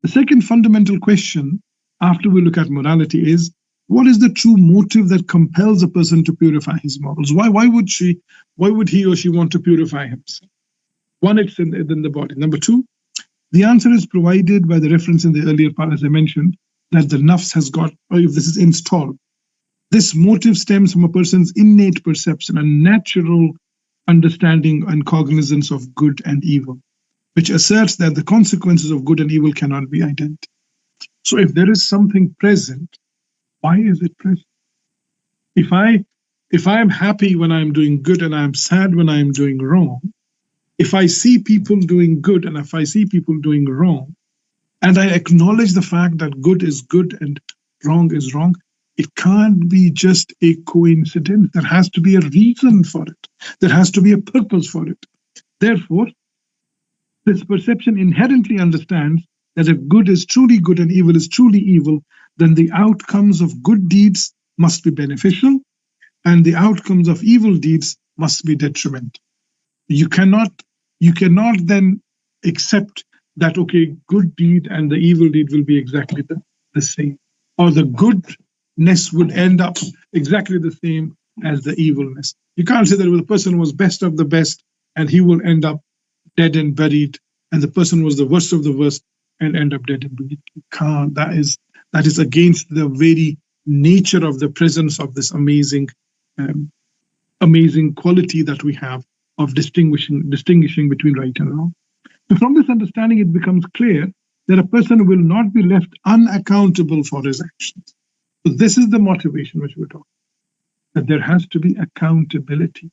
The second fundamental question after we look at morality is, what is the true motive that compels a person to purify his morals? Why would he or she want to purify himself? One, it's in the body. Number two, the answer is provided by the reference in the earlier part, as I mentioned, that the nafs has got, or if this is installed. This motive stems from a person's innate perception and natural understanding and cognizance of good and evil, which asserts that the consequences of good and evil cannot be identified. So if there is something present, why is it present? If I am happy when I'm doing good and I'm sad when I'm doing wrong, if I see people doing good and if I see people doing wrong, and I acknowledge the fact that good is good and wrong is wrong, it can't be just a coincidence. There has to be a reason for it. There has to be a purpose for it. Therefore, this perception inherently understands that if good is truly good and evil is truly evil, then the outcomes of good deeds must be beneficial and the outcomes of evil deeds must be detrimental. You cannot then accept that, okay, good deed and the evil deed will be exactly the same, or the goodness would end up exactly the same as the evilness. You can't say that the person was best of the best and he will end up dead and buried, and the person was the worst of the worst and end up dead and buried. You can't. That is against the very nature of the presence of this amazing quality that we have of distinguishing between right and wrong. So from this understanding, it becomes clear that a person will not be left unaccountable for his actions. So this is the motivation which we're talking, that there has to be accountability.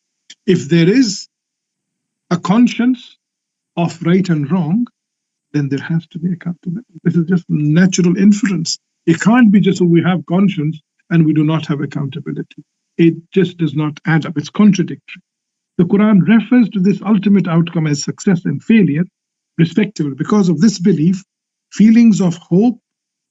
If there is a conscience of right and wrong, then there has to be accountability. This is just natural inference. It can't be just so we have conscience and we do not have accountability. It just does not add up. It's contradictory. The Quran refers to this ultimate outcome as success and failure, respectively. Because of this belief, feelings of hope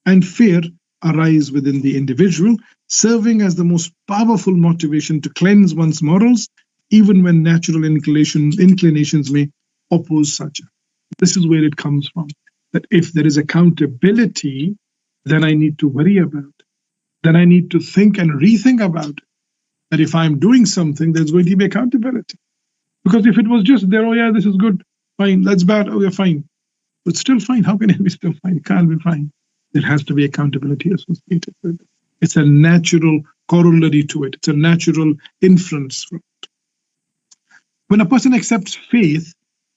and fear arise within the individual, serving as the most powerful motivation to cleanse one's morals, even when natural inclinations may oppose such. This is where it comes from, that if there is accountability, then I need to worry about it. Then I need to think and rethink about it. That if I'm doing something, there's going to be accountability. Because if it was just there, oh yeah, this is good, fine, that's bad, oh yeah, fine. But still fine, how can it be still fine? It can't be fine. There has to be accountability associated with it. It's a natural corollary to it. It's a natural inference from it. When a person accepts faith,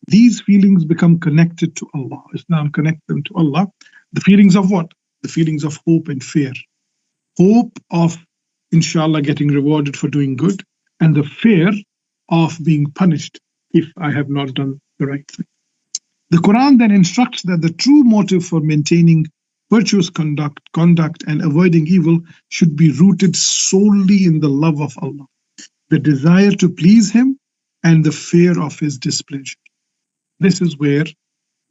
these feelings become connected to Allah. Islam connects them to Allah. The feelings of what? The feelings of hope and fear. Hope of, inshallah, getting rewarded for doing good, and the fear of being punished if I have not done the right thing. The Quran then instructs that the true motive for maintaining virtuous conduct and avoiding evil should be rooted solely in the love of Allah, the desire to please Him, and the fear of His displeasure. This is where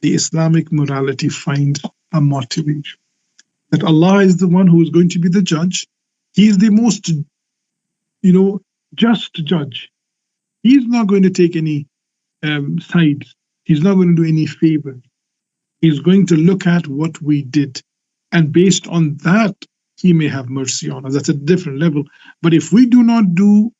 the Islamic morality finds a motivation. That Allah is the one who is going to be the judge. He is the most, just judge. He's not going to take any sides. He's not going to do any favors. He's going to look at what we did. And based on that, He may have mercy on us. That's a different level. But if we do not do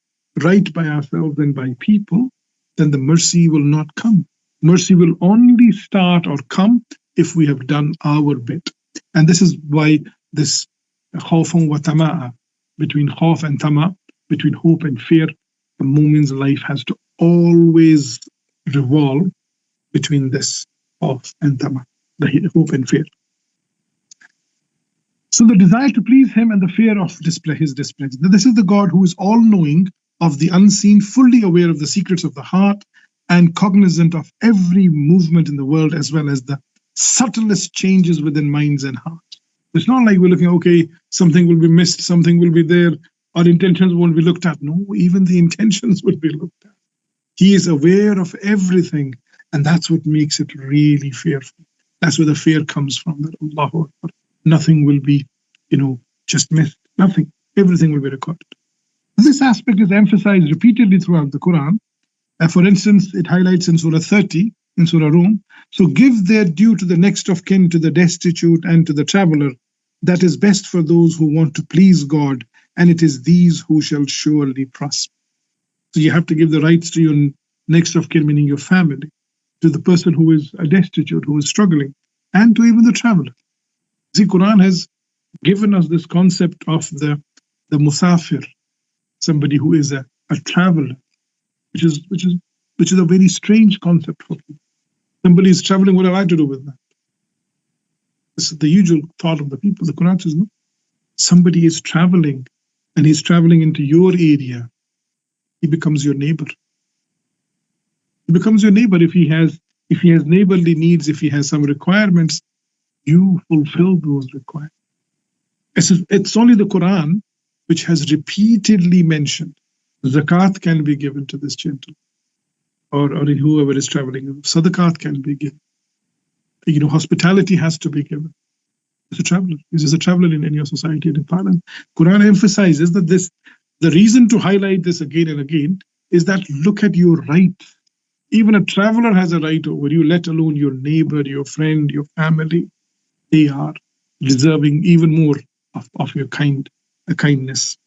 right by ourselves and by people, then the mercy will not come. Mercy will only start or come if we have done our bit. And this is why this khawfun wa tama'a, between khawf and tama, between hope and fear, a mu'min's life has to always revolve between this khawf and tama, the hope and fear. So the desire to please Him and the fear of His displeasure. This is the God who is all-knowing of the unseen, fully aware of the secrets of the heart, and cognizant of every movement in the world, as well as the subtlest changes within minds and hearts. It's not like we're looking, okay, something will be missed, something will be there, our intentions won't be looked at. No, even the intentions will be looked at. He is aware of everything, and that's what makes it really fearful. That's where the fear comes from, that Allahu Akbar. Nothing will be, just missed. Nothing. Everything will be recorded. This aspect is emphasized repeatedly throughout the Quran. For instance, it highlights in Surah 30, in Surah Rum. So give their due to the next of kin, to the destitute, and to the traveler. That is best for those who want to please God, and it is these who shall surely prosper. So you have to give the rights to your next of kin, meaning your family, to the person who is a destitute, who is struggling, and to even the traveler. See, Quran has given us this concept of the musafir, somebody who is a traveler, which is a very strange concept for people. Somebody is traveling, what have I to do with that? This is the usual thought of the people. The Quran says, no. Somebody is traveling, and he's traveling into your area. He becomes your neighbor. He becomes your neighbor if he has neighborly needs, if he has some requirements. You fulfill those requirements. It's only the Quran which has repeatedly mentioned zakat can be given to this gentleman, or whoever is traveling. Sadaqat can be given. Hospitality has to be given. He's a traveler. He's a traveler in your society. And Quran emphasizes that the reason to highlight this again and again is that look at your rights. Even a traveler has a right over you, let alone your neighbor, your friend, your family. They are deserving even more of your kindness.